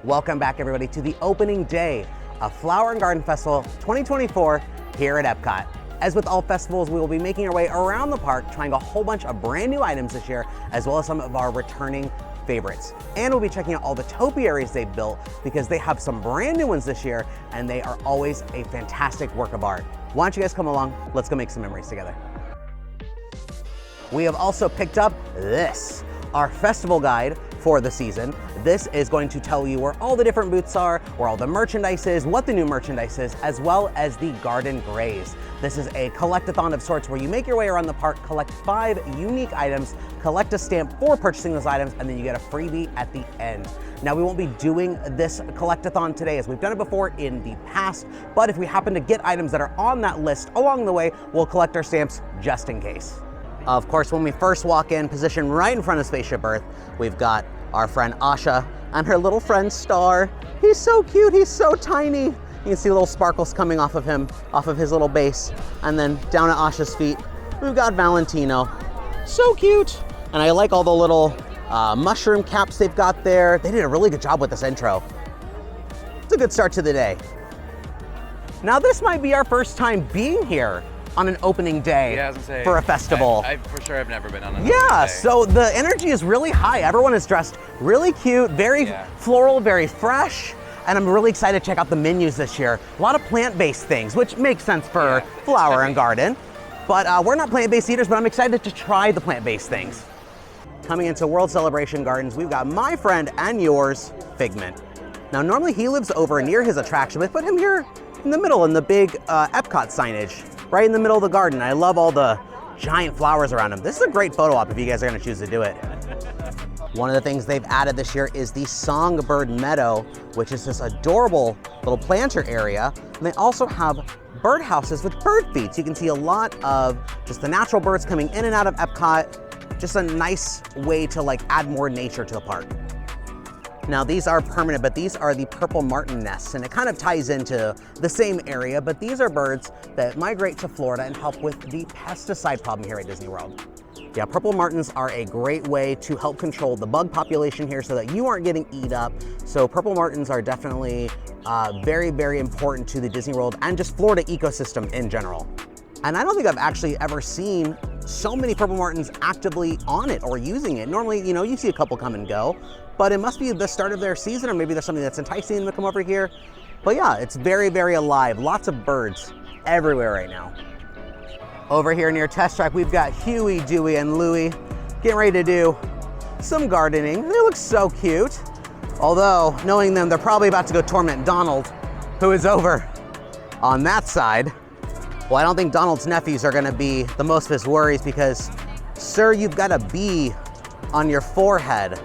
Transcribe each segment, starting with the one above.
Welcome back, everybody, to the opening day of Flower and Garden Festival 2024 here at EPCOT. As with all festivals, we will be making our way around the park, trying a whole bunch of brand new items this year, as well as some of our returning favorites. And we'll be checking out all the topiaries they've built because they have some brand new ones this year, and they are always a fantastic work of art. Why don't you guys come along? Let's go make some memories together. We have also picked up this, our festival guide for the season. This is going to tell you where all the different booths are, where all the merchandise is, what the new merchandise is, as well as the garden grays. This is a collectathon of sorts where you make your way around the park, collect 5 unique items, collect a stamp for purchasing those items, and then you get a freebie at the end. Now, we won't be doing this collectathon today as we've done it before in the past, but if we happen to get items that are on that list along the way, we'll collect our stamps just in case. Of course, when we first walk in, positioned right in front of Spaceship Earth, we've got our friend Asha and her little friend Star. He's so cute, he's so tiny. You can see little sparkles coming off of him, off of his little base. And then down at Asha's feet, we've got Valentino. So cute. And I like all the little mushroom caps they've got there. They did a really good job with this intro. It's a good start to the day. Now, this might be our first time being here on an opening day for a festival. I for sure have never been on an opening day. So the energy is really high. Everyone is dressed really cute, very floral, very fresh. And I'm really excited to check out the menus this year. A lot of plant-based things, which makes sense for flower and garden. But we're not plant-based eaters, but I'm excited to try the plant-based things. Coming into World Celebration Gardens, we've got my friend and yours, Figment. Now, normally he lives over near his attraction, but put him here in the middle in the big EPCOT signage, right in the middle of the garden. I love all the giant flowers around him. This is a great photo op if you guys are gonna choose to do it. One of the things they've added this year is the Songbird Meadow, which is this adorable little planter area. And they also have birdhouses with bird feeds. You can see a lot of just the natural birds coming in and out of EPCOT. Just a nice way to add more nature to the park. Now, these are permanent, but these are the purple martin nests, and it kind of ties into the same area, but these are birds that migrate to Florida and help with the pesticide problem here at Disney World. Yeah, purple martins are a great way to help control the bug population here so that you aren't getting eat up. So purple martins are definitely very, very important to the Disney World and just Florida ecosystem in general. And I don't think I've actually ever seen so many purple martins actively on it or using it. Normally, you see a couple come and go, but it must be the start of their season, or maybe there's something that's enticing them to come over here. But yeah, it's very, very alive. Lots of birds everywhere right now. Over here near Test Track, we've got Huey, Dewey, and Louie getting ready to do some gardening. They look so cute. Although, knowing them, they're probably about to go torment Donald, who is over on that side. Well, I don't think Donald's nephews are gonna be the most of his worries because, sir, you've got a bee on your forehead.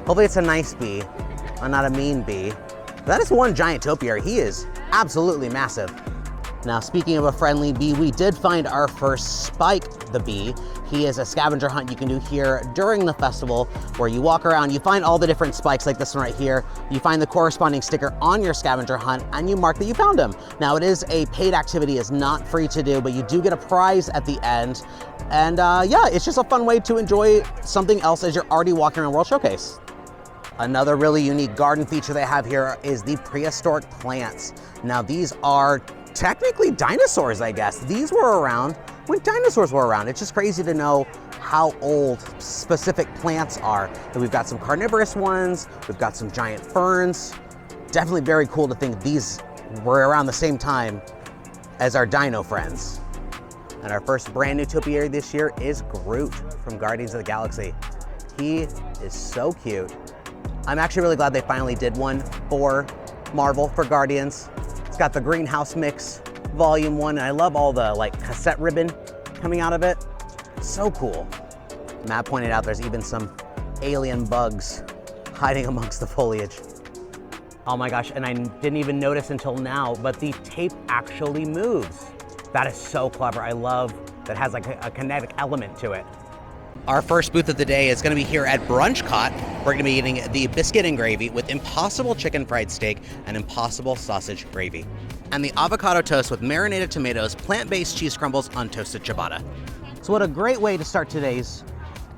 Hopefully it's a nice bee and not a mean bee. That is one giant topiary. He is absolutely massive. Now, speaking of a friendly bee, we did find our first Spike the bee. He is a scavenger hunt you can do here during the festival where you walk around, you find all the different spikes like this one right here. You find the corresponding sticker on your scavenger hunt and you mark that you found him. Now, it is a paid activity, it's not free to do, but you do get a prize at the end. And yeah, it's just a fun way to enjoy something else as you're already walking around World Showcase. Another really unique garden feature they have here is the prehistoric plants. Now, these are technically dinosaurs, I guess. These were around when dinosaurs were around. It's just crazy to know how old specific plants are. And we've got some carnivorous ones, we've got some giant ferns. Definitely very cool to think these were around the same time as our dino friends. And our first brand new topiary this year is Groot from Guardians of the Galaxy. He is so cute. I'm actually really glad they finally did one for Marvel, for Guardians. It's got the Greenhouse Mix Volume 1, and I love all the cassette ribbon coming out of it. So cool. Matt pointed out there's even some alien bugs hiding amongst the foliage. Oh my gosh, and I didn't even notice until now, but the tape actually moves. That is so clever. I love that it has a kinetic element to it. Our first booth of the day is going to be here at EPCOT. We're going to be eating the biscuit and gravy with Impossible chicken fried steak and Impossible sausage gravy. And the avocado toast with marinated tomatoes, plant-based cheese crumbles on toasted ciabatta. So what a great way to start today's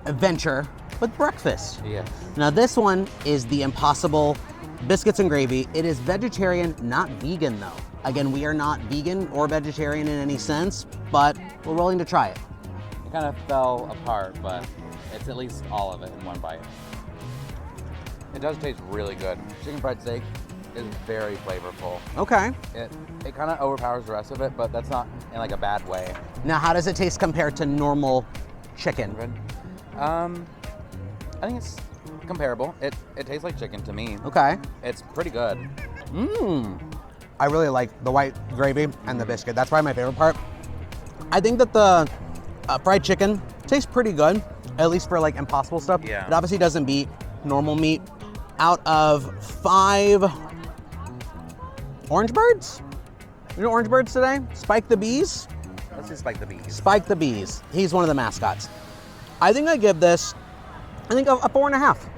adventure with breakfast. Yes. Now this one is the Impossible biscuits and gravy. It is vegetarian, not vegan though. Again, we are not vegan or vegetarian in any sense, but we're willing to try it. It kind of fell apart, but it's at least all of it in one bite. It does taste really good. Chicken fried steak is very flavorful. Okay. It kind of overpowers the rest of it, but that's not in like a bad way. Now, how does it taste compared to normal chicken? I think it's comparable. It tastes like chicken to me. Okay. It's pretty good. I really like the white gravy and the biscuit. That's probably my favorite part. I think that the fried chicken tastes pretty good, at least for like Impossible stuff. Yeah. It obviously doesn't beat normal meat. Out of 5 orange birds? You know orange birds today? Spike the Bees? Let's just Spike the Bees. Spike the Bees. He's one of the mascots. I think I give this, a 4.5.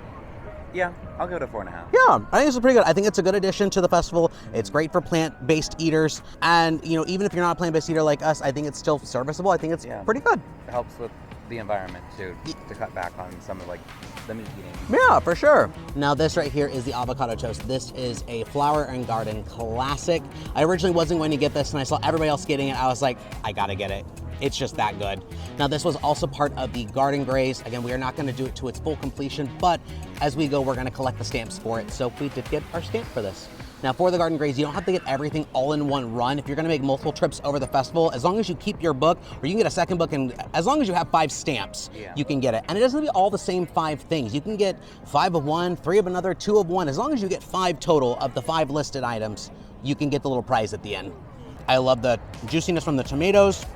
Yeah, I'll give it a 4.5. Yeah, I think this is pretty good. I think it's a good addition to the festival. It's great for plant-based eaters. And, you know, even if you're not a plant-based eater like us, I think it's still serviceable. I think it's pretty good. It helps with the environment too, to cut back on some of like the meat eating. Yeah, for sure. Now this right here is the avocado toast. This is a Flower and Garden classic. I originally wasn't going to get this and I saw everybody else getting it. I was like, I gotta get it. It's just that good. Now this was also part of the Garden Graze. Again, we are not gonna do it to its full completion, but as we go, we're gonna collect the stamps for it. So we did get our stamp for this. Now for the Garden Graze, you don't have to get everything all in one run. If you're gonna make multiple trips over the festival, as long as you keep your book, or you can get a second book, and as long as you have 5 stamps, you can get it. And it doesn't have to be all the same 5 things. You can get 5 of one, 3 of another, 2 of one. As long as you get 5 total of the 5 listed items, you can get the little prize at the end. I love the juiciness from the tomatoes.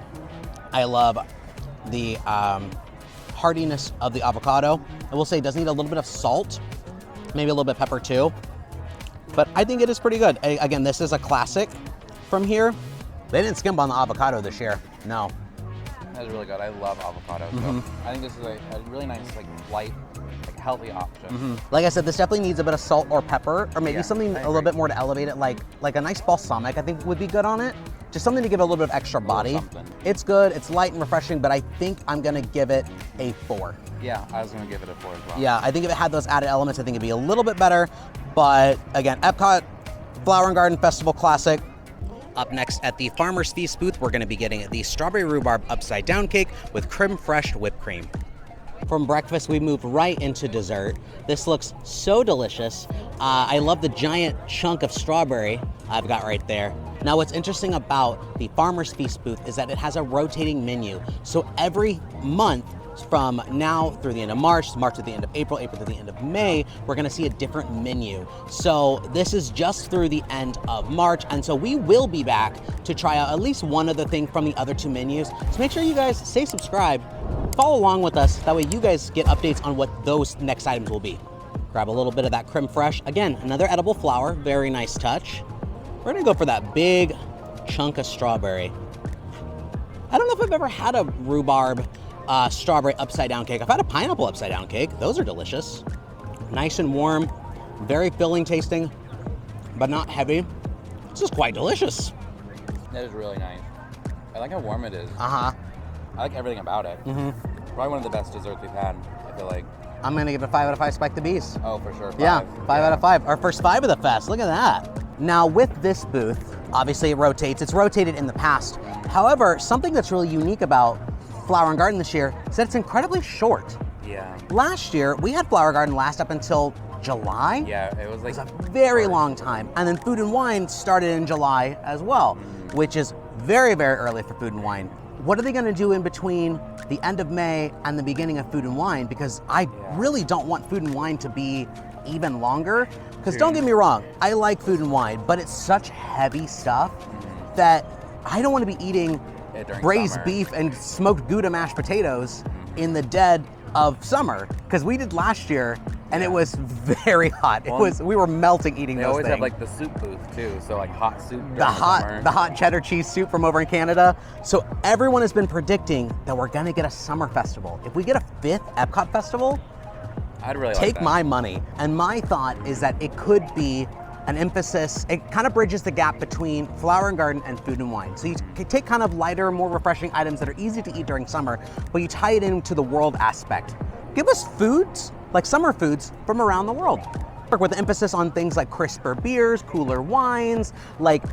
I love the heartiness of the avocado. I will say it does need a little bit of salt, maybe a little bit of pepper too. But I think it is pretty good. Again, this is a classic from here. They didn't skimp on the avocado this year, no. That's really good. I love avocado. So I think this is a really nice, like light, like healthy option. Like I said, this definitely needs a bit of salt or pepper, or maybe something a little bit more to elevate it, like a nice balsamic I think would be good on it. Just something to give it a little bit of extra body. It's good, it's light and refreshing, but I think I'm gonna give it a 4. Yeah, I was gonna give it a 4 as well. Yeah, I think if it had those added elements, I think it'd be a little bit better. But again, EPCOT Flower and Garden Festival Classic. Up next at the Farmer's Feast booth, we're gonna be getting the strawberry rhubarb upside down cake with creme fraiche whipped cream. From breakfast, we moved right into dessert. This looks so delicious. I love the giant chunk of strawberry I've got right there. Now, what's interesting about the Farmer's Feast booth is that it has a rotating menu. So every month, from now through the end of March to the end of April, April to the end of May, we're gonna see a different menu. So this is just through the end of March, and so we will be back to try out at least one other thing from the other 2 menus. So make sure you guys stay subscribed, follow along with us, that way you guys get updates on what those next items will be. Grab a little bit of that creme fraiche. Again, another edible flower, very nice touch. We're gonna go for that big chunk of strawberry. I don't know if I've ever had a rhubarb strawberry upside down cake. I've had a pineapple upside down cake. Those are delicious. Nice and warm, very filling tasting, but not heavy. This is quite delicious. That is really nice. I like how warm it is. I like everything about it. Probably one of the best desserts we've had, I feel like. I'm gonna give it a 5 out of 5 Spike the Bees. Oh, for sure. 5. Yeah, 5 out of 5. Our first 5 of the fest, look at that. Now with this booth, obviously it rotates. It's rotated in the past. However, something that's really unique about Flower and Garden this year is that it's incredibly short. Yeah. Last year, we had Flower Garden last up until July. Yeah, it was like a very long time. And then Food and Wine started in July as well, which is very, very early for Food and Wine. What are they gonna do in between the end of May and the beginning of Food and Wine? Because I really don't want Food and Wine to be even longer. Because don't get me wrong, I like Food and Wine, but it's such heavy stuff that I don't wanna be eating braised beef and smoked Gouda mashed potatoes in the dead of summer, because we did last year and it was very hot. We were melting eating those things. They always have like the soup booth too, so like hot soup. The hot cheddar cheese soup from over in Canada. So everyone has been predicting that we're gonna get a summer festival. If we get a 5th EPCOT festival, I'd really take my money. And my thought is that it could be an emphasis, it kind of bridges the gap between Flower and Garden and Food and Wine. So you take kind of lighter, more refreshing items that are easy to eat during summer, but you tie it into the world aspect. Give us foods, like summer foods from around the world. With emphasis on things like crisper beers, cooler wines, like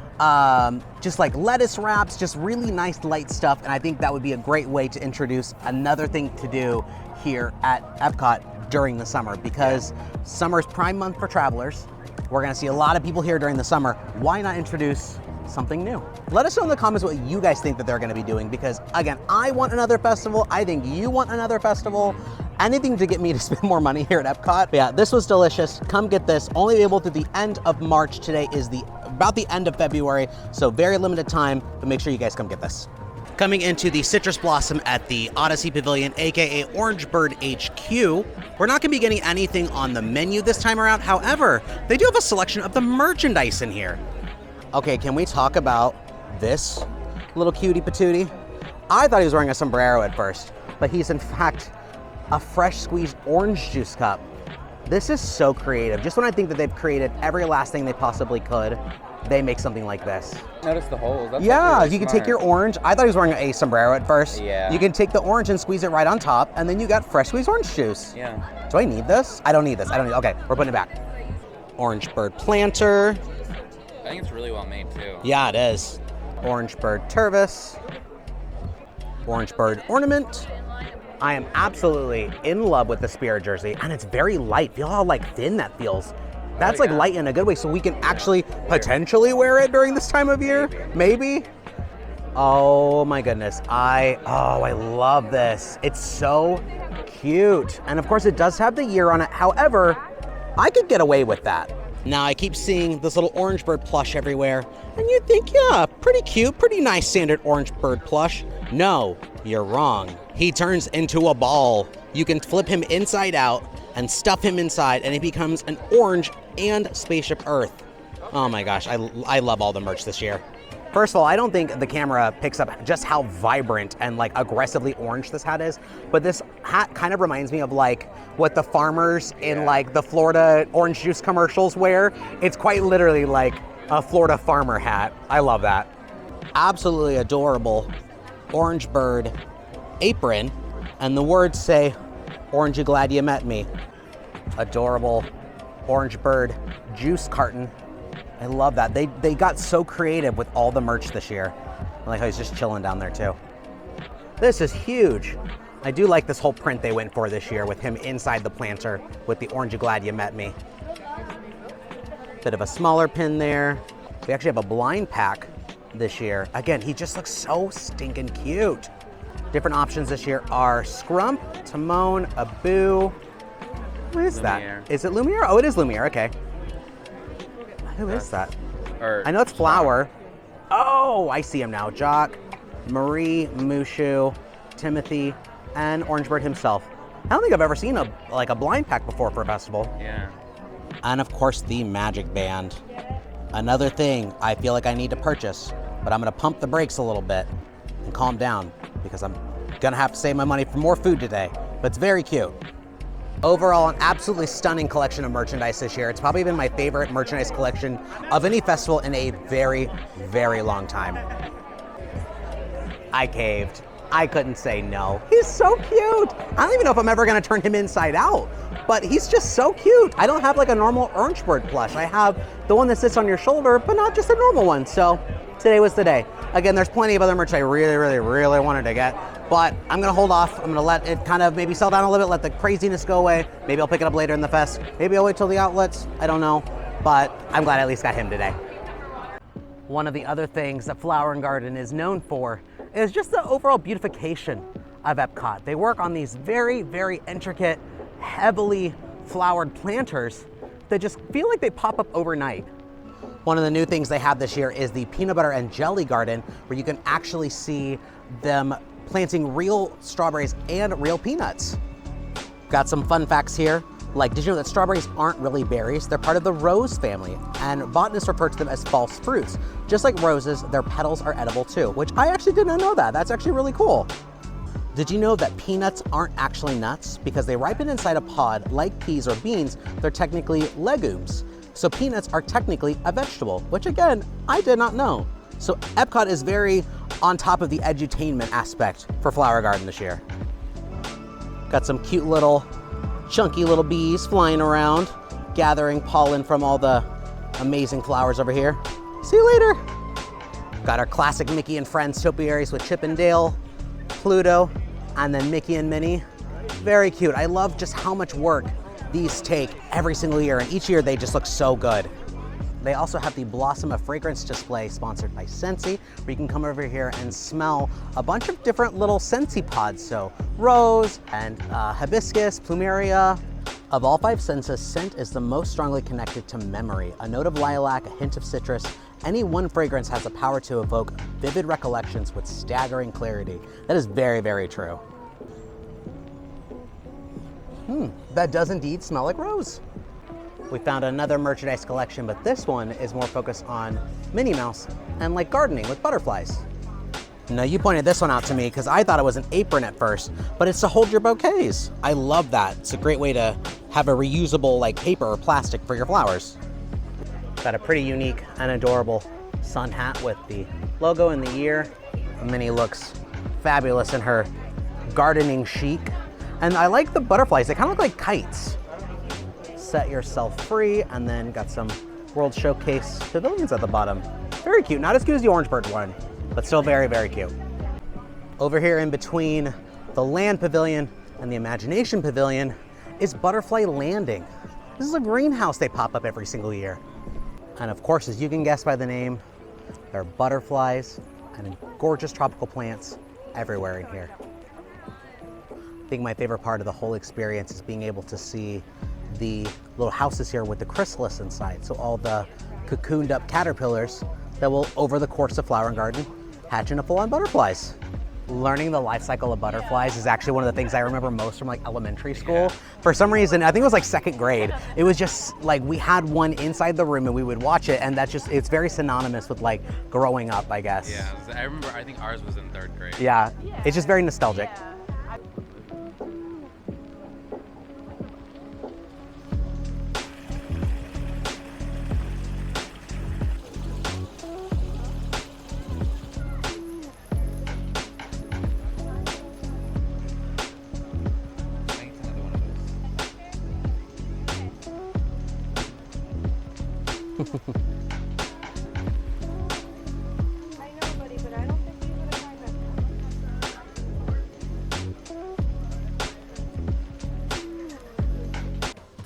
just like lettuce wraps, just really nice light stuff. And I think that would be a great way to introduce another thing to do here at EPCOT during the summer, because summer's prime month for travelers. We're gonna see a lot of people here during the summer. Why not introduce something new? Let us know in the comments what you guys think that they're gonna be doing, because again, I want another festival. I think you want another festival. Anything to get me to spend more money here at EPCOT. But yeah, this was delicious. Come get this. Only able to the end of March. Today is about the end of February, so very limited time, but make sure you guys come get this. Coming into the Citrus Blossom at the Odyssey Pavilion, aka Orange Bird HQ. We're not gonna be getting anything on the menu this time around. However, they do have a selection of the merchandise in here. Okay, can we talk about this little cutie patootie? I thought he was wearing a sombrero at first, but he's in fact a fresh squeezed orange juice cup. This is so creative. Just when I think that they've created every last thing they possibly could, they make something like this. Notice the holes. That's yeah, really you can smart. take your orange. I thought he was wearing a sombrero at first. Yeah. You can take the orange and squeeze it right on top, and then you got fresh squeezed orange juice. Yeah. Do I need this? I don't need this. Okay, we're putting it back. Orange bird planter. I think it's really well made too. Yeah, it is. Orange bird tervis. Orange bird ornament. I am absolutely in love with the Spirit jersey, and it's very light. Feel how like thin that feels. That's like light in a good way, so we can actually potentially wear it during this time of year. Maybe. Oh my goodness. I love this. It's so cute. And of course it does have the year on it. However, I could get away with that. Now I keep seeing this little orange bird plush everywhere, and you think, yeah, pretty cute, pretty nice standard orange bird plush. No, you're wrong. He turns into a ball. You can flip him inside out and stuff him inside, and he becomes an orange and Spaceship Earth. Oh my gosh, I love all the merch this year. First of all, I don't think the camera picks up just how vibrant and like aggressively orange this hat is, but this hat kind of reminds me of like what the farmers in like the Florida orange juice commercials wear. It's quite literally like a Florida farmer hat. I love that. Absolutely adorable orange bird apron, and the words say, "Orange, you glad you met me." Adorable orange bird juice carton. I love that. They got so creative with all the merch this year. I like how he's just chilling down there too. This is huge. I do like this whole print they went for this year with him inside the planter with the "Orange, you glad you met me." Bit of a smaller pin there. We actually have a blind pack this year. Again, he just looks so stinking cute. Different options this year are Scrump, Timon, Abu. What is Lumiere. that? Is it Lumiere? Oh, it is Lumiere, okay. Who is that? I know it's Flower. Oh, I see him now. Jock, Marie, Mushu, Timothy, and Orangebird himself. I don't think I've ever seen a blind pack before for a festival. Yeah. And of course the Magic Band. Another thing I feel like I need to purchase, but I'm gonna pump the brakes a little bit and calm down because I'm gonna have to save my money for more food today, but it's very cute. Overall, an absolutely stunning collection of merchandise this year. It's probably been my favorite merchandise collection of any festival in a very, very long time. I caved. I couldn't say no. He's so cute. I don't even know if I'm ever gonna turn him inside out, but he's just so cute. I don't have like a normal orange bird plush. I have the one that sits on your shoulder, but not just a normal one. So today was the day. Again, there's plenty of other merch I really, really, really wanted to get, but I'm gonna hold off. I'm gonna let it kind of maybe sell down a little bit, let the craziness go away. Maybe I'll pick it up later in the fest. Maybe I'll wait till the outlets. I don't know, but I'm glad I at least got him today. One of the other things that Flower and Garden is known for is just the overall beautification of EPCOT. They work on these very, very intricate, heavily flowered planters that just feel like they pop up overnight. One of the new things they have this year is the peanut butter and jelly garden, where you can actually see them planting real strawberries and real peanuts. Got some fun facts here. Like, did you know that strawberries aren't really berries? They're part of the rose family, and botanists refer to them as false fruits. Just like roses, their petals are edible too, which I actually did not know that. That's actually really cool. Did you know that peanuts aren't actually nuts? Because they ripen inside a pod like peas or beans, they're technically legumes. So peanuts are technically a vegetable, which again, I did not know. So EPCOT is very on top of the edutainment aspect for Flower Garden this year. Got some cute little chunky little bees flying around. gathering pollen from all the amazing flowers over here. See you later. Got our classic Mickey and Friends topiaries with Chip and Dale, Pluto, and then Mickey and Minnie. Very cute. I love just how much work these take every single year, and each year they just look so good. They also have the Blossom of Fragrance display sponsored by Scentsy, where you can come over here and smell a bunch of different little Scentsy pods. So rose and hibiscus, plumeria. Of all 5 senses, scent is the most strongly connected to memory. A note of lilac, a hint of citrus. Any one fragrance has the power to evoke vivid recollections with staggering clarity. That is very, very true. That does indeed smell like rose. We found another merchandise collection, but this one is more focused on Minnie Mouse and like gardening with butterflies. Now you pointed this one out to me because I thought it was an apron at first, but it's to hold your bouquets. I love that. It's a great way to have a reusable like paper or plastic for your flowers. Got a pretty unique and adorable sun hat with the logo in the ear. Minnie looks fabulous in her gardening chic. And I like the butterflies. They kind of look like kites. Set yourself free, and then got some World Showcase pavilions at the bottom. Very cute. Not as cute as the orange bird one, but still very, very cute. Over here in between the Land Pavilion and the Imagination Pavilion is Butterfly Landing. This is a greenhouse they pop up every single year. And of course, as you can guess by the name, there are butterflies and gorgeous tropical plants everywhere in here. I think my favorite part of the whole experience is being able to see the little houses here with the chrysalis inside. So all the cocooned up caterpillars that will, over the course of Flower and Garden, hatch into full-on butterflies. Learning the life cycle of butterflies is actually one of the things I remember most from like elementary school. For some reason, I think it was like 2nd grade. It was just like we had one inside the room and we would watch it, and that's just, it's very synonymous with like growing up, I guess. Yeah, I remember, I think ours was in 3rd grade. Yeah, it's just very nostalgic. I know, buddy, but I don't think you would have find that.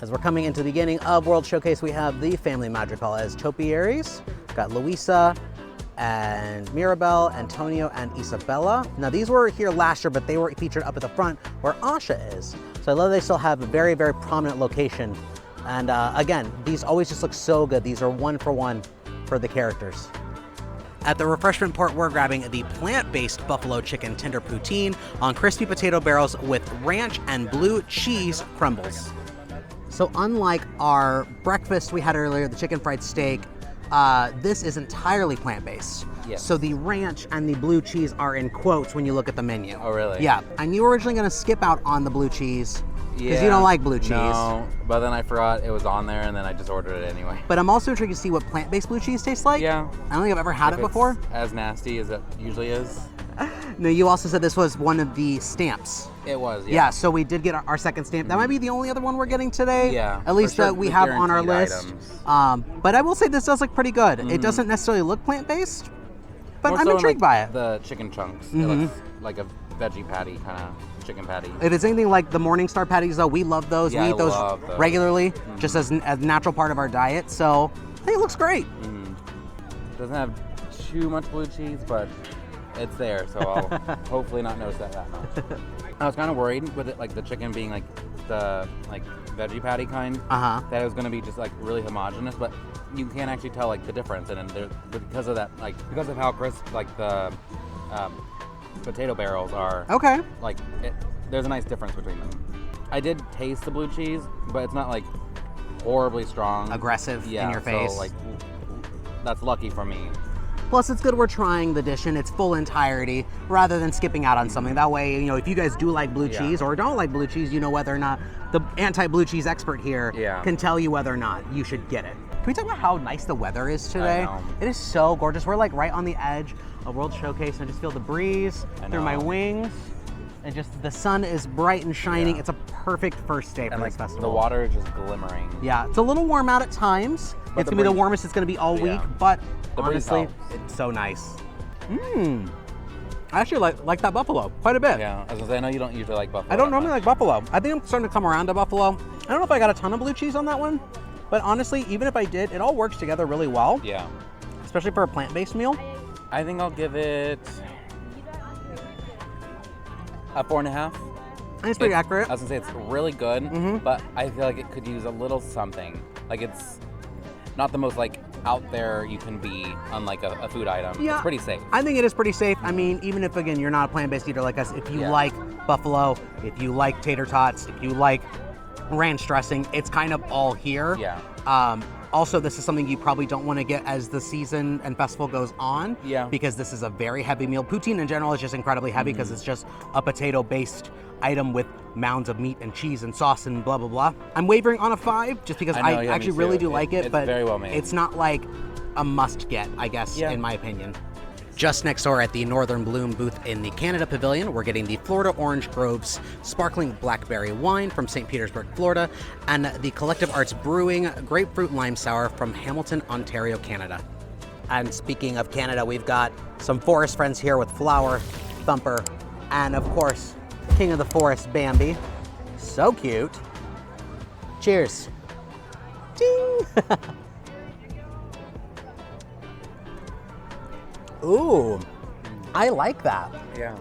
As we're coming into the beginning of World Showcase, we have the family Madrigal as Topiaries. Got Luisa and Mirabelle, Antonio, and Isabella. Now these were here last year, but they were featured up at the front where Asha is. So I love they still have a very, very prominent location. And again, these always just look so good. These are 1-for-1 for the characters. At the refreshment port, we're grabbing the plant-based buffalo chicken tender poutine on crispy potato barrels with ranch and blue cheese crumbles. So unlike our breakfast we had earlier, the chicken fried steak, this is entirely plant-based. Yes. So the ranch and the blue cheese are in quotes when you look at the menu. Oh, really? Yeah, and you were originally gonna skip out on the blue cheese because you don't like blue cheese. No, but then I forgot it was on there, and then I just ordered it anyway. But I'm also intrigued to see what plant-based blue cheese tastes like. Yeah. I don't think I've ever had it before. As nasty as it usually is. No, you also said this was one of the stamps. It was, yeah. Yeah, so we did get our second stamp. That might be the only other one we're getting today. Yeah, At least for sure, that we the have on our guaranteed list. items. But I will say this does look pretty good. It doesn't necessarily look plant-based, but More I'm so in, intrigued by it. The chicken chunks. It looks like a veggie patty, kind of chicken patty. If it's anything like the Morningstar patties, though, we love those. Yeah, we I eat those love those. regularly, just as a natural part of our diet. So I think it looks great. Doesn't have too much blue cheese, but it's there, so I'll hopefully not notice that much. I was kind of worried with it, like the chicken being like the veggie patty kind, that it was going to be just like really homogenous, but you can't actually tell like the difference, and then because of that, like because of how crisp like the potato barrels are. Okay. Like there's a nice difference between them. I did taste the blue cheese, but it's not like horribly strong, Aggressive in your face. So like that's lucky for me. Plus, it's good we're trying the dish in its full entirety rather than skipping out on something. That way, you know, if you guys do like blue cheese or don't like blue cheese, you know whether or not the anti-blue cheese expert here can tell you whether or not you should get it. Can we talk about how nice the weather is today? I know. It is so gorgeous. We're like right on the edge of World Showcase, and I just feel the breeze through my wings. And just the sun is bright and shining. Yeah. It's a perfect first day for And this like festival. the water is just glimmering. Yeah, it's a little warm out at times. But It's the gonna be the breeze- warmest it's gonna be all Yeah. week, but The breeze honestly, helps. it's so nice. I actually like that buffalo quite a bit. Yeah, I was gonna say, I know you don't usually like buffalo. I don't that normally much. like buffalo. I think I'm starting to come around to buffalo. I don't know if I got a ton of blue cheese on that one, but honestly, even if I did, it all works together really well, Yeah. especially for a plant-based meal. I think I'll give it a 4.5. I think it's pretty accurate. I was gonna say it's really good, Mhm. but I feel like it could use a little something. Like it's not the most like out there you can be on like a food item. Yeah. It's pretty safe. I think it is pretty safe. I mean, even if, again, you're not a plant-based eater like us, if you Yeah. like buffalo, if you like tater tots, if you like ranch dressing, it's kind of all here. Yeah. Also, this is something you probably don't want to get as the season and festival goes on. Yeah. Because this is a very heavy meal. Poutine in general is just incredibly heavy because it's just a potato-based item with mounds of meat and cheese and sauce and blah, blah, blah. I'm wavering on a 5 just because I I, know, yeah, me actually really too. do like it, It's but very well made. it's not like a must get, I guess, Yeah. in my opinion. Just next door at the Northern Bloom booth in the Canada Pavilion, we're getting the Florida Orange Groves Sparkling Blackberry Wine from St. Petersburg, Florida, and the Collective Arts Brewing Grapefruit Lime Sour from Hamilton, Ontario, Canada. And speaking of Canada, we've got some forest friends here with Flower, Thumper, and of course, King of the Forest, Bambi. So cute. Cheers. Ding! Ooh, I like that. Yeah.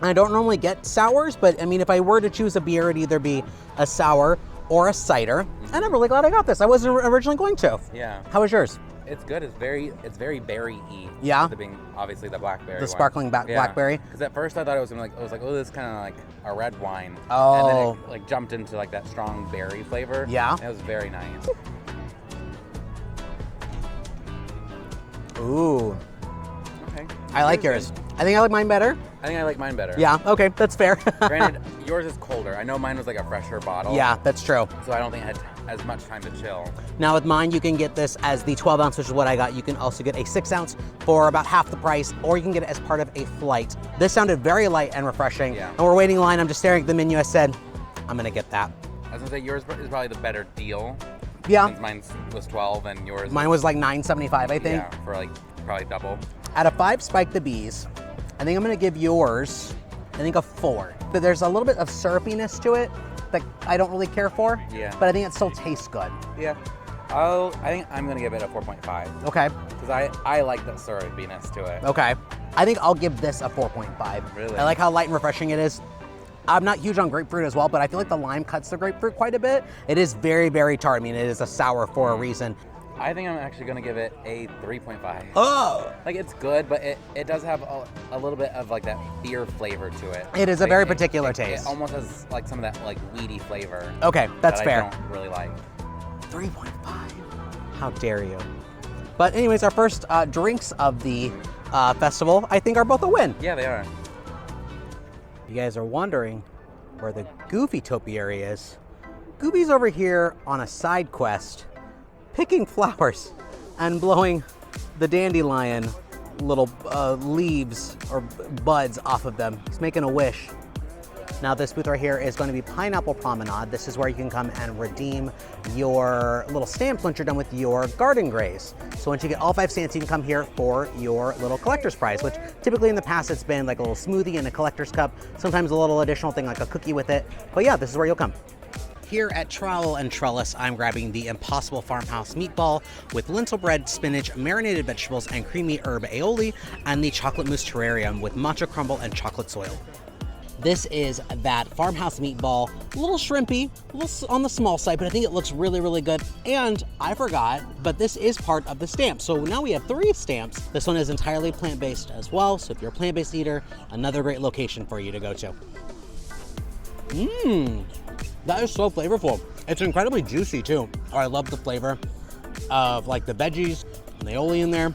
I don't normally get sours, but I mean, if I were to choose a beer, it'd either be a sour or a cider. And I'm really glad I got this. I wasn't originally going to. Yeah. How was yours? It's good. It's very berry-y. Yeah? With it being obviously the blackberry. The sparkling blackberry? Because at first I thought it was gonna like oh, this kind of like a red wine. Oh. And then it like jumped into like that strong berry flavor. Yeah? It was very nice. Ooh, Okay. I like yours. I think I like mine better. I think I like mine better. Yeah, okay, that's fair. Granted, yours is colder. I know mine was like a fresher bottle. Yeah, that's true. So I don't think it had as much time to chill. Now with mine, you can get this as the 12 ounce, which is what I got. You can also get a 6 ounce for about half the price, or you can get it as part of a flight. This sounded very light and refreshing. Yeah. And we're waiting in line. I'm just staring at the menu. I said, I'm gonna get that. I was gonna say yours is probably the better deal. Yeah, Since mine was 12 and yours mine was like $9.75, I think. yeah, for like probably double. Out of 5 Spike the Bees, I think I'm gonna give yours, I think a 4. But there's a little bit of syrupiness to it that I don't really care for. Yeah. But I think it still tastes good. Yeah. I think I'm gonna give it a 4.5 Okay, because I like that syrupiness to it. okay. I think I'll give this a 4.5. Really? I like how light and refreshing it is. I'm not huge on grapefruit as well, but I feel like the lime cuts the grapefruit quite a bit. It is very, very tart. I mean, it is a sour for a reason. I think I'm actually gonna give it a 3.5. Oh! Like it's good, but it does have a little bit of like that beer flavor to it. It is a Like, very particular taste. It almost has like some of that like weedy flavor. Okay, that's that fair. I don't really like. 3.5. How dare you? But anyways, our first drinks of the festival, I think, are both a win. Yeah, they are. You guys are wondering where the Goofy topiary is. Goofy's over here on a side quest, picking flowers and blowing the dandelion little leaves or buds off of them. He's making a wish. Now this booth right here is going to be Pineapple Promenade. This is where you can come and redeem your little stamps once you're done with your garden graze. So once you get all 5 stamps, you can come here for your little collector's prize, which typically in the past it's been like a little smoothie and a collector's cup, sometimes a little additional thing like a cookie with it. But yeah, this is where you'll come. Here at Trowel and Trellis, I'm grabbing the Impossible Farmhouse meatball with lentil bread, spinach, marinated vegetables, and creamy herb aioli, and the chocolate mousse terrarium with matcha crumble and chocolate soil. This is that farmhouse meatball, a little shrimpy, a little on the small side, but I think it looks really, really good. And I forgot, but this is part of the stamp. So now we have 3 stamps. This one is entirely plant-based as well. So if you're a plant-based eater, another great location for you to go to. That is so flavorful. It's incredibly juicy too. Oh, I love the flavor of like the veggies and the aioli in there.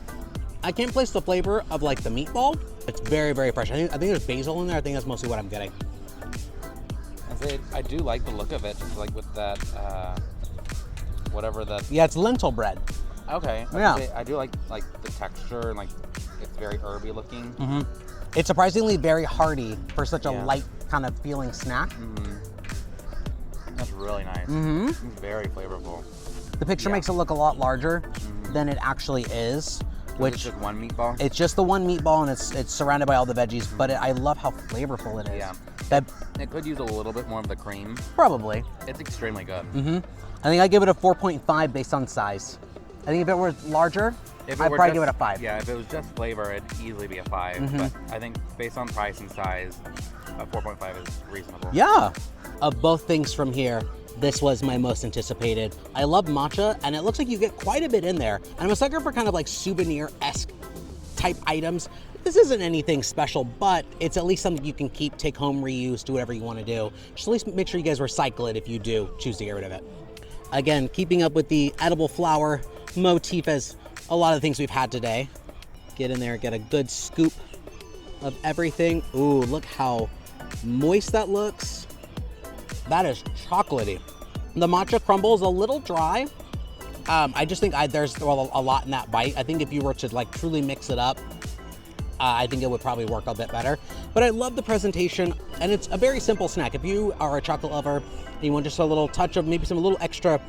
I can't place the flavor of like the meatball. It's very, very fresh. I think there's basil in there. I think that's mostly what I'm getting. I do like the look of it, just like with that, whatever the. Yeah, it's lentil bread. Okay. Yeah. I do like the texture and like it's very herby looking. It's surprisingly very hearty for such a Yeah. light kind of feeling snack. That's really nice. Mm-hmm. It's very flavorful. The picture Yeah. makes it look a lot larger than it actually is, which It's just one meatball. it's just the one meatball and it's surrounded by all the veggies, but I love how flavorful it is. Yeah. That It could use a little bit more of the cream. probably. It's extremely good. I think I give it a 4.5 based on size. I think if it were larger, If I'd were probably just- give it a 5. Yeah, if it was just flavor, it'd easily be a 5. But I think based on price and size, a 4.5 is reasonable. Yeah. Of both things from here, this was my most anticipated. I love matcha, and it looks like you get quite a bit in there. And I'm a sucker for kind of like souvenir-esque type items. This isn't anything special, but it's at least something you can keep, take home, reuse, do whatever you want to do. Just at least make sure you guys recycle it if you do choose to get rid of it. Again, keeping up with the edible flower motif as a lot of the things we've had today. Get in there, get a good scoop of everything. Ooh, look how moist that looks. That is chocolatey. The matcha crumble is a little dry. I just think there's a lot in that bite. I think if you were to like truly mix it up, I think it would probably work a bit better. But I love the presentation, and it's a very simple snack. If you are a chocolate lover and you want just a little touch of maybe some a little extra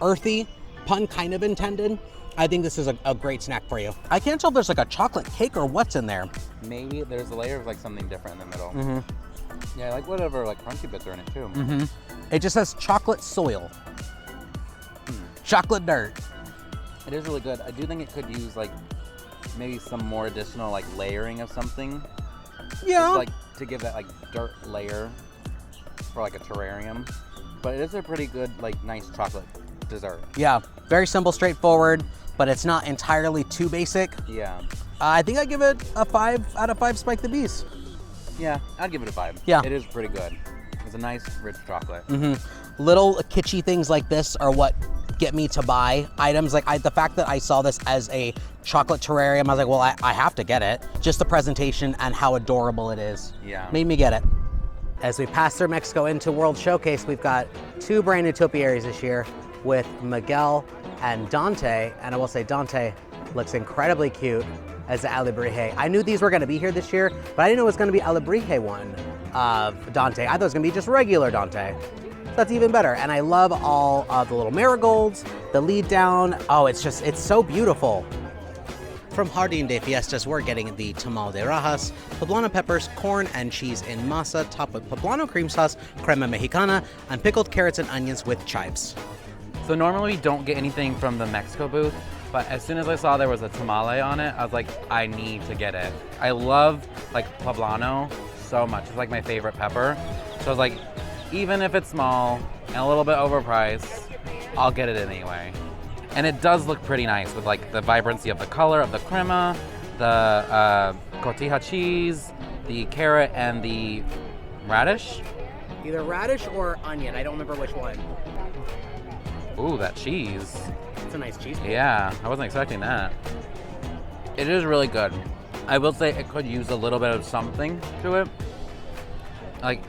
earthy, pun kind of intended, I think this is a great snack for you. I can't tell if there's like a chocolate cake or what's in there. Maybe there's a layer of like something different in the middle. Yeah, like whatever, like crunchy bits are in it too. It just says chocolate soil. Chocolate dirt. It is really good. I do think it could use like maybe some more additional like layering of something. Yeah. Just, like to give that like dirt layer for like a terrarium. But it is a pretty good like nice chocolate dessert. Yeah, very simple, straightforward, but it's not entirely too basic. Yeah. I think I give it a 5 out of 5 Spike the Bees. Yeah, I'd give it a 5. Yeah. It is pretty good. It's a nice rich chocolate. Little kitschy things like this are what get me to buy items. Like the fact that I saw this as a chocolate terrarium, I was like, well, I have to get it. Just the presentation and how adorable it is. Yeah. Made me get it. As we pass through Mexico into World Showcase, we've got 2 brand new topiaries this year with Miguel and Dante. And I will say Dante looks incredibly cute as the Alebrije. I knew these were gonna be here this year, but I didn't know it was gonna be Alebrije one of Dante. I thought it was gonna be just regular Dante. That's even better. And I love all of the little marigolds, the lead down. Oh, it's so beautiful. From Jardín de Fiestas, we're getting the tamal de rajas, poblano peppers, corn and cheese in masa, topped with poblano cream sauce, crema mexicana, and pickled carrots and onions with chives. So normally we don't get anything from the Mexico booth, but as soon as I saw there was a tamale on it, I was like, I need to get it. I love like poblano so much. It's like my favorite pepper. So I was like, even if it's small and a little bit overpriced, I'll get it anyway. And it does look pretty nice with like the vibrancy of the color of the crema, the cotija cheese, the carrot, and the radish. Either radish or onion. I don't remember which one. Ooh, that cheese. It's a nice cheese. Yeah, I wasn't expecting that. It is really good. I will say it could use a little bit of something to it, like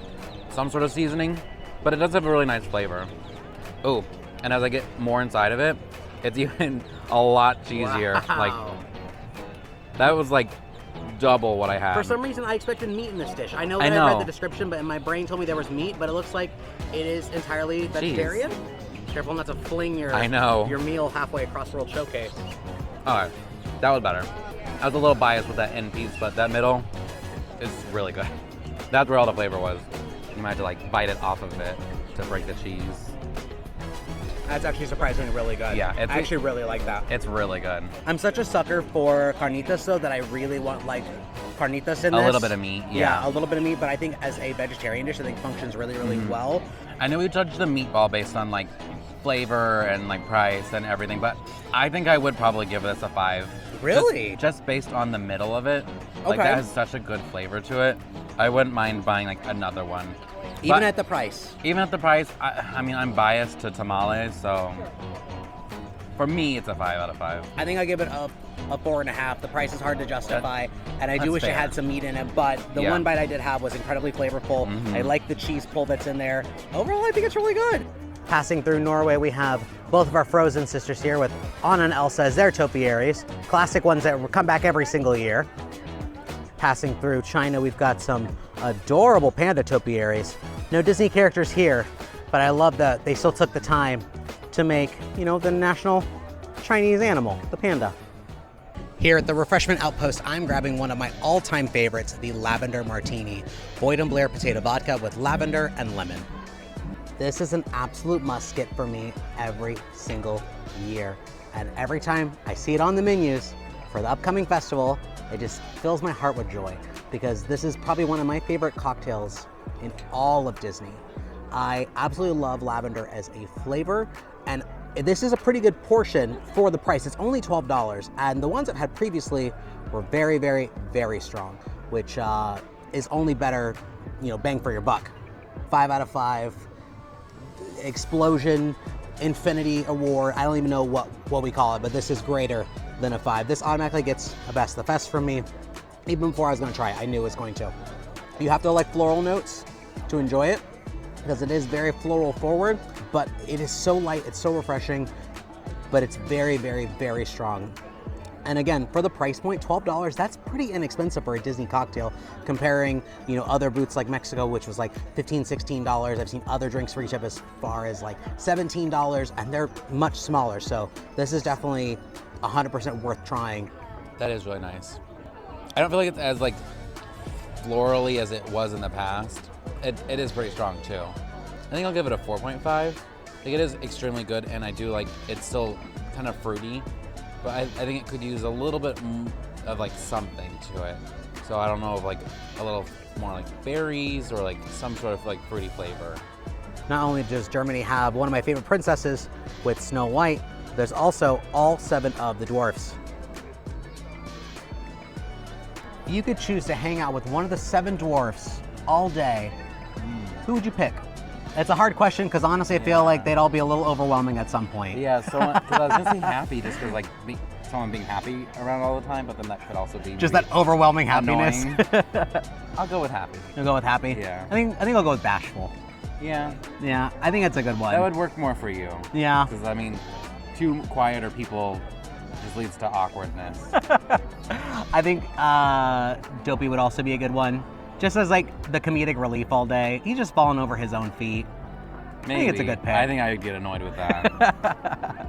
some sort of seasoning, but it does have a really nice flavor. Oh, and as I get more inside of it, it's even a lot cheesier. Wow. Like that was like double what I had. For some reason, I expected meat in this dish. I know I that I read know. the description, but in my brain told me there was meat, but it looks like it is entirely vegetarian. Careful not to fling your I know. your meal halfway across World Showcase. All right, that was better. I was a little biased with that end piece, but that middle is really good. That's where all the flavor was. You might have to like bite it off of it to break the cheese. That's actually surprisingly really good. Yeah, I actually really like that. It's really good. I'm such a sucker for carnitas though that I really want like carnitas in A this. little bit of meat, yeah. A little bit of meat, but I think as a vegetarian dish, I think functions really, really well. I know we judged the meatball based on like flavor and like price and everything, but I think I would probably give this a 5. Really? Just based on the middle of it. Like Okay. that has such a good flavor to it. I wouldn't mind buying like another one. Even But at the price. even at the price, I mean, I'm biased to tamales, so for me, it's a 5 out of 5. I think I give it a 4.5. The price is hard to justify, and I do that's wish it fair. had some meat in it, but the Yeah. one bite I did have was incredibly flavorful. Mhm. I like the cheese pull that's in there. Overall, I think it's really good. Passing through Norway, we have both of our frozen sisters here with Anna and Elsa as their topiaries, classic ones that come back every single year. Passing through China, we've got some adorable panda topiaries. No Disney characters here, but I love that they still took the time to make, you know, the national Chinese animal, the panda. Here at the Refreshment Outpost, I'm grabbing one of my all-time favorites, the Lavender Martini. Boyd & Blair potato vodka with lavender and lemon. This is an absolute must get for me every single year. And every time I see it on the menus for the upcoming festival, it just fills my heart with joy because this is probably one of my favorite cocktails in all of Disney. I absolutely love lavender as a flavor, and this is a pretty good portion for the price. It's only $12, and the ones I've had previously were very, very, very strong, which is only better, you know, bang for your buck. 5 out of 5, explosion, infinity award. I don't even know what we call it, but this is greater than a 5. This automatically gets a best of the fest from me. Even before I was gonna try it, I knew it was going to. You have to like floral notes to enjoy it because it is very floral forward, but it is so light, it's so refreshing, but it's very, very, very strong. And again, for the price point, $12, that's pretty inexpensive for a Disney cocktail, comparing, you know, other booths like Mexico, which was like $15, $16. I've seen other drinks reach up as far as like $17, and they're much smaller. So this is definitely 100% worth trying. That is really nice. I don't feel like it's as like florally as it was in the past. It is pretty strong too. I think I'll give it a 4.5. Like it is extremely good, and I do like it's still kind of fruity. But I think it could use a little bit of like something to it. So I don't know, of like a little more like berries or like some sort of like fruity flavor. Not only does Germany have one of my favorite princesses with Snow White, there's also all 7 of the dwarfs. You could choose to hang out with one of the 7 dwarfs all day. Who would you pick? It's a hard question because honestly I feel like they'd all be a little overwhelming at some point. Yeah, so because I was gonna say happy just because like someone being happy around all the time, but then that could also be just that overwhelming happiness. I'll go with happy. You'll go with happy? Yeah. I think I'll go with bashful. Yeah. Yeah, I think it's a good one. That would work more for you. Yeah. Because I mean, too quieter people just leads to awkwardness. I think Dopey would also be a good one. Just as like the comedic relief all day. He's just falling over his own feet. Maybe. I think it's a good pick. I think I would get annoyed with that.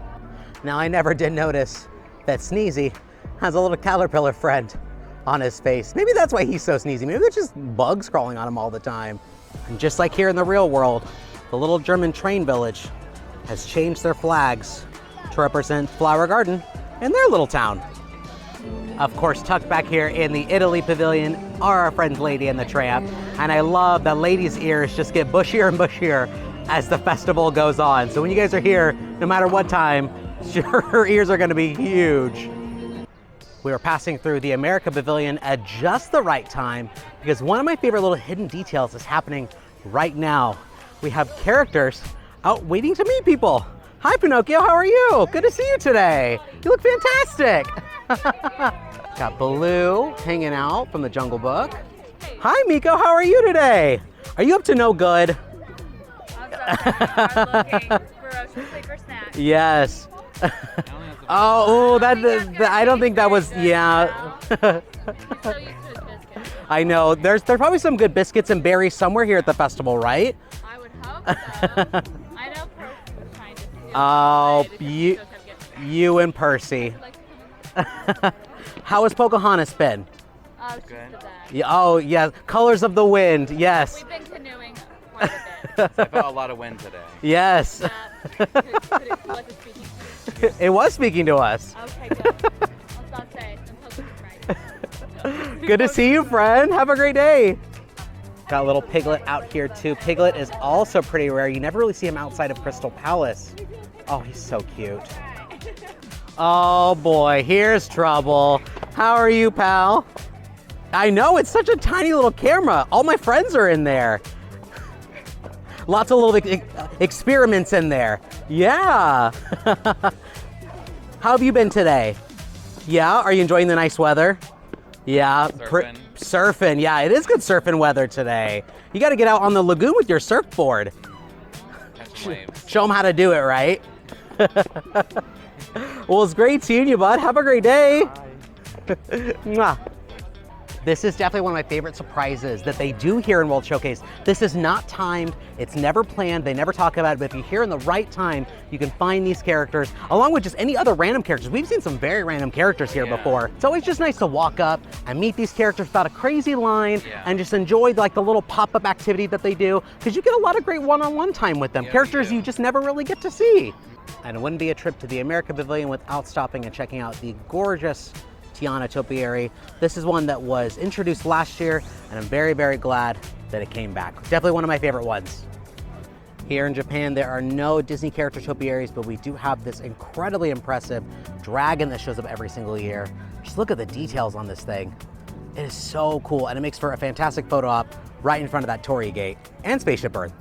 Now I never did notice that Sneezy has a little caterpillar friend on his face. Maybe that's why he's so sneezy. Maybe there's just bugs crawling on him all the time. And just like here in the real world, the little German train village has changed their flags to represent Flower Garden in their little town. Of course, tucked back here in the Italy pavilion are our friends Lady and the Tramp. And I love that Lady's ears just get bushier and bushier as the festival goes on. So when you guys are here, no matter what time, her ears are gonna be huge. We are passing through the America Pavilion at just the right time because one of my favorite little hidden details is happening right now. We have characters out waiting to meet people. Hi, Pinocchio, how are you? Good to see you today. You look fantastic. Got Baloo hanging out from the Jungle Book. Hi, Miko, how are you today? Are you up to no good? I'm looking ferociously for snacks. Yes. Oh, I don't think that was, yeah. I'm so used to his biscuits. I know, there's probably some good biscuits and berries somewhere here at the festival, right? I would hope so. I know Percy was trying to steal Oh, it because he kept getting you and Percy. like to come in. How has Pocahontas been? Oh, she's the best. Yeah, oh, yeah, Colors of the Wind, yes. We've been canoeing quite a bit. I felt a lot of wind today. Yes. Was it speaking to you? It was speaking to us. Okay, good. Let's not say it until it's right. Good to see you, friend. Have a great day. Got a little Piglet out here too. Piglet is also pretty rare. You never really see him outside of Crystal Palace. Oh, he's so cute. Oh boy, here's trouble. How are you, pal? I know, it's such a tiny little camera. All my friends are in there. Lots of little experiments in there. Yeah. How have you been today? Yeah, are you enjoying the nice weather? Yeah. Surfing, yeah, it is good surfing weather today. You gotta get out on the lagoon with your surfboard. Catch waves. Show them how to do it, right? Well, it's great seeing you, bud. Have a great day. Mwah. This is definitely one of my favorite surprises that they do here in World Showcase. This is not timed, it's never planned, they never talk about it, but if you're here in the right time, you can find these characters, along with just any other random characters. We've seen some very random characters here before. It's always just nice to walk up and meet these characters without a crazy line and just enjoy like the little pop-up activity that they do, because you get a lot of great one-on-one time with them, characters you just never really get to see. And it wouldn't be a trip to the America Pavilion without stopping and checking out the gorgeous Tiana topiary. This is one that was introduced last year, and I'm very, very glad that it came back. Definitely one of my favorite ones. Here in Japan, there are no Disney character topiaries, but we do have this incredibly impressive dragon that shows up every single year. Just look at the details on this thing. It is so cool, and it makes for a fantastic photo op right in front of that torii gate and spaceship berth.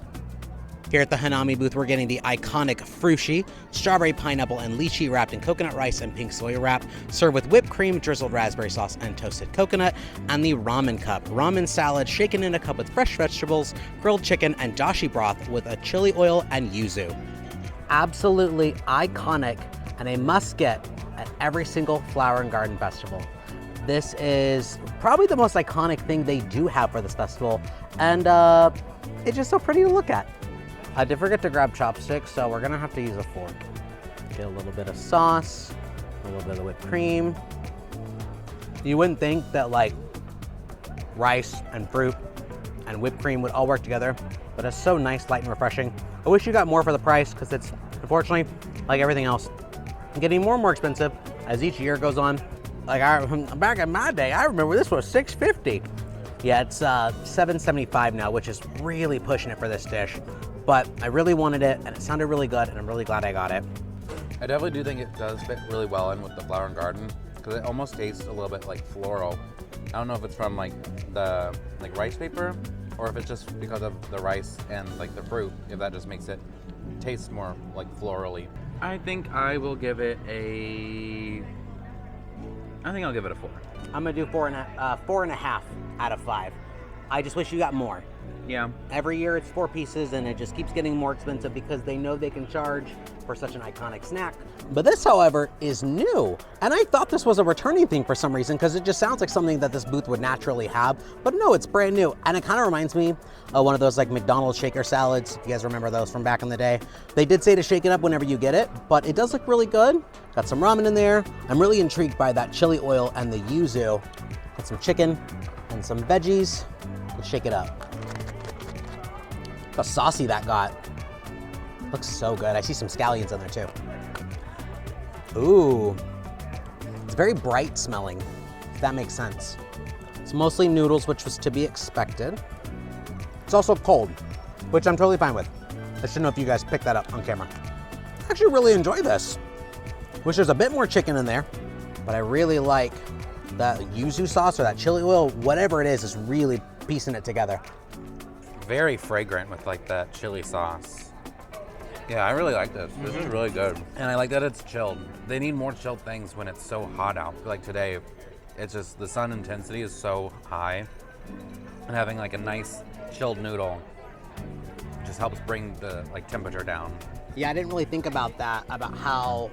Here at the Hanami booth, we're getting the iconic frushi, strawberry, pineapple, and lychee wrapped in coconut rice and pink soya wrap, served with whipped cream, drizzled raspberry sauce, and toasted coconut, and the ramen cup, ramen salad shaken in a cup with fresh vegetables, grilled chicken, and dashi broth with a chili oil and yuzu. Absolutely iconic and a must get at every single Flower and Garden Festival. This is probably the most iconic thing they do have for this festival, and it's just so pretty to look at. I did forget to grab chopsticks, so we're gonna have to use a fork. Get a little bit of sauce, a little bit of whipped cream. You wouldn't think that like rice and fruit and whipped cream would all work together, but it's so nice, light, and refreshing. I wish you got more for the price, because it's, unfortunately, like everything else, getting more and more expensive as each year goes on. Like back in my day, I remember this was $6.50. Yeah, it's $7.75 now, which is really pushing it for this dish. But I really wanted it, and it sounded really good, and I'm really glad I got it. I definitely do think it does fit really well in with the Flower and Garden, because it almost tastes a little bit like floral. I don't know if it's from like the rice paper, or if it's just because of the rice and like the fruit, if that just makes it taste more like florally. I think I will give it I'll give it a 4. I'm gonna do 4.5 out of 5. I just wish you got more. Yeah. Every year it's 4 pieces, and it just keeps getting more expensive because they know they can charge for such an iconic snack. But this, however, is new. And I thought this was a returning thing for some reason, because it just sounds like something that this booth would naturally have. But no, it's brand new. And it kind of reminds me of one of those like McDonald's shaker salads. You guys remember those from back in the day? They did say to shake it up whenever you get it, but it does look really good. Got some ramen in there. I'm really intrigued by that chili oil and the yuzu. Got some chicken and some veggies. Let's shake it up. Look how saucy that got. Looks so good. I see some scallions in there too. Ooh. It's very bright smelling, if that makes sense. It's mostly noodles, which was to be expected. It's also cold, which I'm totally fine with. I should know if you guys picked that up on camera. I actually really enjoy this. Wish there's a bit more chicken in there, but I really like that yuzu sauce or that chili oil, whatever it is really piecing it together. Very fragrant with like that chili sauce. Yeah, I really like this. This is really good. And I like that it's chilled. They need more chilled things when it's so hot out. Like today, it's just the sun intensity is so high. And having like a nice chilled noodle just helps bring the like temperature down. Yeah, I didn't really think about that, about how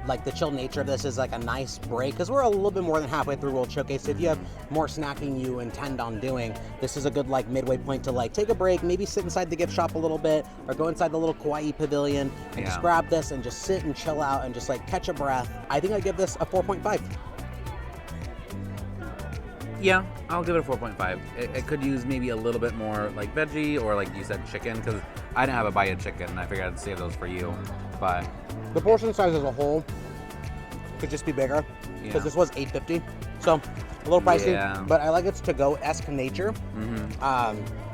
like the chilled nature of this is like a nice break, because we're a little bit more than halfway through World Showcase. So if you have more snacking you intend on doing, this is a good like midway point to like take a break, maybe sit inside the gift shop a little bit, or go inside the little kawaii pavilion and just grab this and just sit and chill out and just like catch a breath. I think I'd give this a 4.5. Yeah, I'll give it a 4.5. It could use maybe a little bit more like veggie, or like you said, chicken, because I didn't have a bite of chicken and I figured I'd save those for you. But the portion size as a whole could just be bigger, because this was $8.50, so a little pricey, but I like its to-go-esque nature.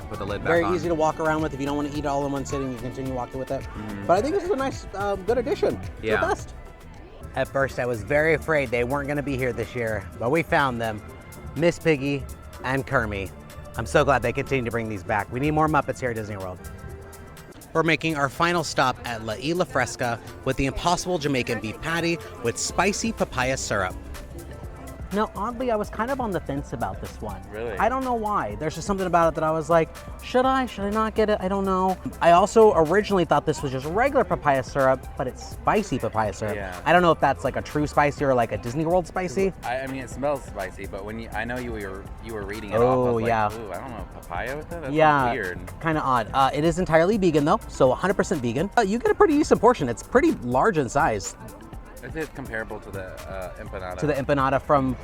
With the lid back very on. Easy to walk around with. If you don't want to eat all in one sitting, you continue walking with it. But I think this is a nice, good addition to the fest. At first, I was very afraid they weren't going to be here this year, but we found them. Miss Piggy and Kermie. I'm so glad they continue to bring these back. We need more Muppets here at Disney World. We're making our final stop at La Isla Fresca with the Impossible Jamaican Beef Patty with spicy papaya syrup. No, oddly, I was kind of on the fence about this one. Really? I don't know why. There's just something about it that I was like, should I not get it? I don't know. I also originally thought this was just regular papaya syrup, but it's spicy papaya syrup. Yeah. I don't know if that's like a true spicy or like a Disney World spicy. I mean, it smells spicy, but when I know you were reading it Oh, off, I was yeah. like, ooh, I don't know, papaya with it? That Yeah, sounds weird. kind of odd. It is entirely vegan though, so 100% vegan. You get a pretty decent portion. It's pretty large in size. Is it comparable to the empanada? To the empanada from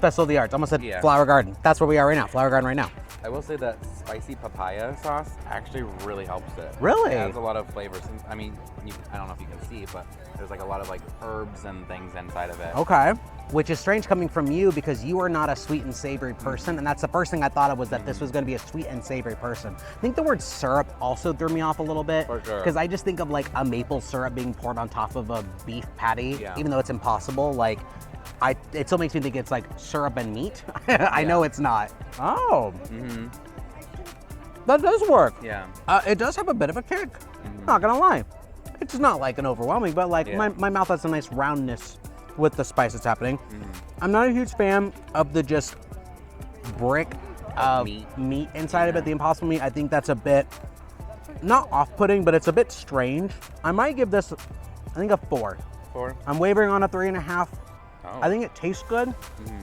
Festival of the Arts. Almost said Yeah. Flower Garden. That's where we are right now, Flower Garden right now. I will say that spicy papaya sauce actually really helps it. Really? It adds a lot of flavors. I mean, I don't know if you can see, but there's like a lot of like herbs and things inside of it. Okay. Which is strange coming from you because you are not a sweet and savory person. And that's the first thing I thought of was that this was going to be a sweet and savory person. I think the word syrup also threw me off a little bit. For sure. Because I just think of like a maple syrup being poured on top of a beef patty, Yeah. even though it's impossible. Like, it still makes me think it's like syrup and meat. I know it's not. Oh. Mm-hmm. That does work. Yeah. It does have a bit of a kick. Not gonna lie. It's not like an overwhelming, but like Yeah. my mouth has a nice roundness with the spice that's happening. I'm not a huge fan of the just brick of meat inside of it, the impossible meat. I think that's a bit, not off-putting, but it's a bit strange. I might give this, I think a 4. 4? I'm wavering on a 3.5. Oh. I think it tastes good,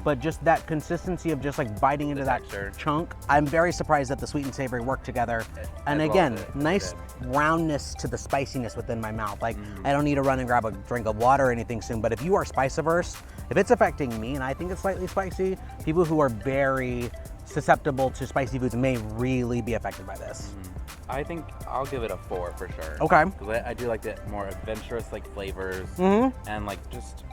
but just that consistency of just like biting into that texture. chunk. I'm very surprised that the sweet and savory work together. And As well again, as it nice did. roundness to the spiciness within my mouth. Like I don't need to run and grab a drink of water or anything soon, but if you are spice averse, if it's affecting me and I think it's slightly spicy, people who are very susceptible to spicy foods may really be affected by this. I think I'll give it a 4 for sure. Okay. Because I do like the more adventurous like flavors and like just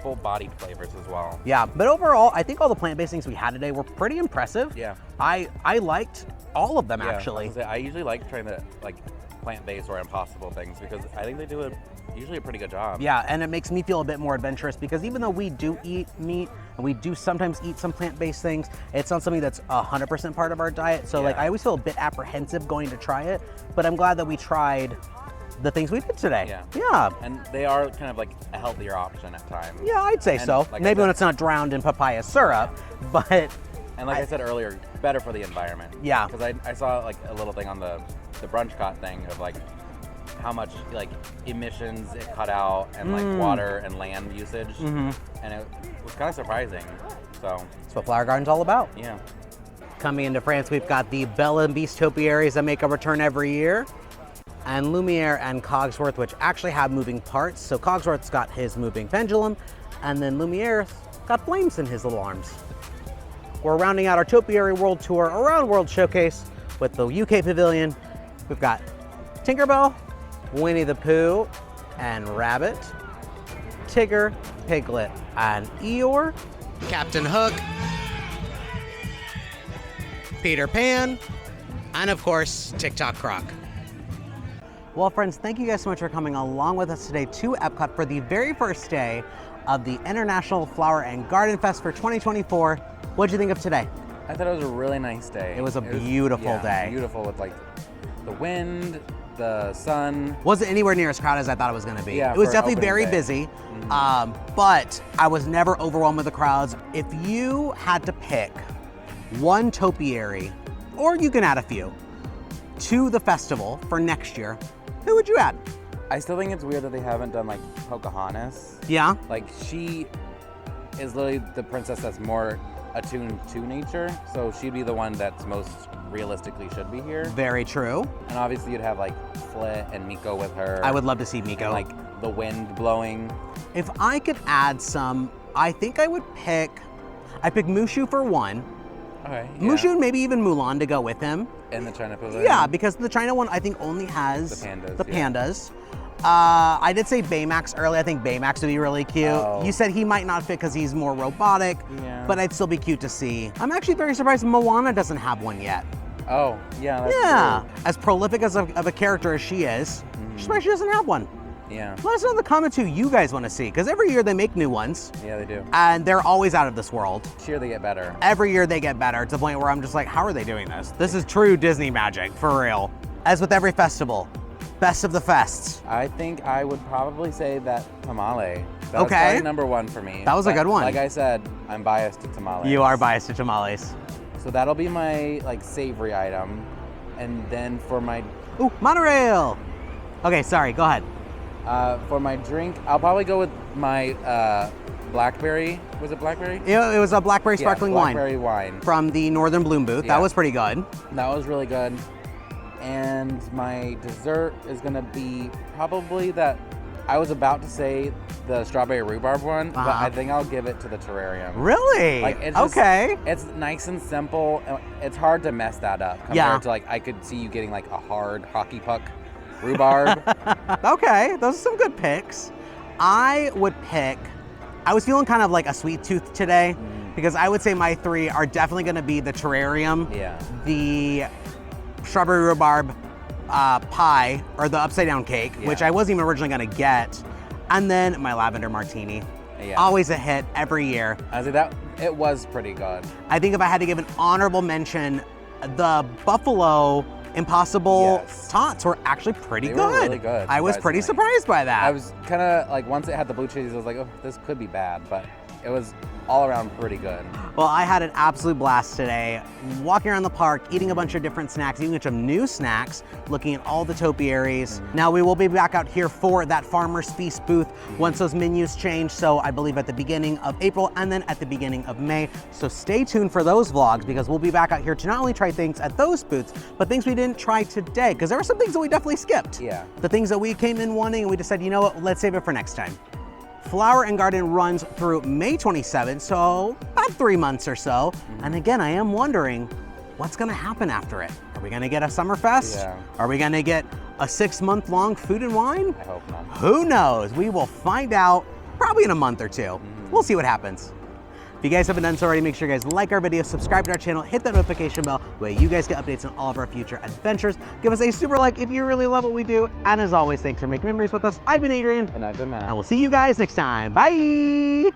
full-bodied flavors as well. Yeah, but overall, I think all the plant-based things we had today were pretty impressive. Yeah. I liked all of them Yeah, actually. I usually like trying to like plant-based or impossible things because I think they do usually a pretty good job. Yeah, and it makes me feel a bit more adventurous because even though we do eat meat and we do sometimes eat some plant-based things, it's not something that's 100% part of our diet. So like Yeah. I always feel a bit apprehensive going to try it, but I'm glad that we tried the things we did today. Yeah. Yeah. And they are kind of like a healthier option at times. Yeah, I'd say And so. like I Maybe when said- it's not drowned in papaya syrup, but And like I said earlier, better for the environment. Yeah. Because I saw like a little thing on the BrunchCot thing of like how much like emissions it cut out and like water and land usage. And it was kind of surprising. So that's what Flower Garden's all about. yeah. Coming into France, we've got the Belle and Beast topiaries that make a return every year, and Lumiere and Cogsworth, which actually have moving parts. So Cogsworth's got his moving pendulum, and then Lumiere's got flames in his little arms. We're rounding out our Topiary World Tour around World Showcase with the UK Pavilion. We've got Tinkerbell, Winnie the Pooh, and Rabbit, Tigger, Piglet, and Eeyore, Captain Hook, Peter Pan, and of course, TikTok Croc. Well, friends, thank you guys so much for coming along with us today to EPCOT for the very first day of the International Flower and Garden Fest for 2024. What'd you think of today? I thought it was a really nice day. It was a beautiful day. Beautiful with like the wind, the sun. Wasn't anywhere near as crowded as I thought it was going to be. Yeah, it was for definitely opening very day. busy, but I was never overwhelmed with the crowds. If you had to pick one topiary, or you can add a few, to the festival for next year, who would you add? I still think it's weird that they haven't done like Pocahontas. Yeah? Like she is literally the princess that's more attuned to nature, so she'd be the one that's most realistically should be here. Very true. And obviously you'd have like Flit and Miko with her. I would love to see Miko. And, like the wind blowing. If I could add some, I think I would pick Mushu for one. Okay. Mushu and maybe even Mulan to go with him. And the China Pavilion. Yeah, because the China one I think only has The pandas, the yeah. pandas. I did say Baymax earlier. I think Baymax would be really cute. Oh. You said he might not fit because he's more robotic, Yeah. but I'd still be cute to see. I'm actually very surprised Moana doesn't have one yet. Oh, yeah. That's Yeah, true. as prolific as of a character as she is, I'm surprised she doesn't have one. Yeah. Let us know in the comments who you guys want to see, because every year they make new ones, Yeah, they do. and they're always out of this world. Sure, they get better. Every year they get better to the point where I'm just like, how are they doing this? This is true Disney magic, for real. As with every festival, Best of the fests. I think I would probably say that tamale. That was Okay. probably number one for me. That was a good one. Like I said, I'm biased to tamales. You are biased to tamales. So that'll be my like savory item. And then for my Ooh, monorail. Okay, sorry, go ahead. for my drink, I'll probably go with my blackberry. Was it blackberry? It was a blackberry sparkling blackberry wine. from the Northern Bloom booth. Yeah. That was pretty good. That was really good. And my dessert is gonna be probably that. I was about to say the strawberry rhubarb one, but I think I'll give it to the terrarium. Really? Like, it's just- okay. It's nice and simple. It's hard to mess that up compared Yeah. to like I could see you getting like a hard hockey puck rhubarb. Okay, those are some good picks. I would pick, I was feeling kind of like a sweet tooth today because I would say my three are definitely gonna be the terrarium, Yeah. the strawberry rhubarb pie, or the upside down cake, which Yeah. I wasn't even originally gonna get, and then my lavender martini. Yeah. Always a hit every year. I say that it was pretty good. I think if I had to give an honorable mention, the Buffalo Impossible Yes. tots were actually pretty They good. were really good, I was pretty surprisingly. surprised by that. I was kind of like once it had the blue cheese, I was like, oh, this could be bad, but it was all around pretty good. Well, I had an absolute blast today, walking around the park, eating a bunch of different snacks, eating some new snacks, looking at all the topiaries. Now we will be back out here for that Farmer's Feast booth once those menus change. So I believe at the beginning of April and then at the beginning of May. So stay tuned for those vlogs because we'll be back out here to not only try things at those booths, but things we didn't try today because there were some things that we definitely skipped. Yeah. The things that we came in wanting and we decided, you know what, let's save it for next time. Flower and Garden runs through May 27th, so about 3 months or so. And again, I am wondering what's gonna happen after it. Are we gonna get a summer fest? Yeah. Are we gonna get a 6-month-long food and wine? I hope not. Who knows? We will find out probably in a month or two. We'll see what happens. If you guys haven't done so already, make sure you guys like our video, subscribe to our channel, hit that notification bell where you guys get updates on all of our future adventures. Give us a super like if you really love what we do. And as always, thanks for making memories with us. I've been Adrian, And I've been Matt. and we'll see you guys next time. Bye!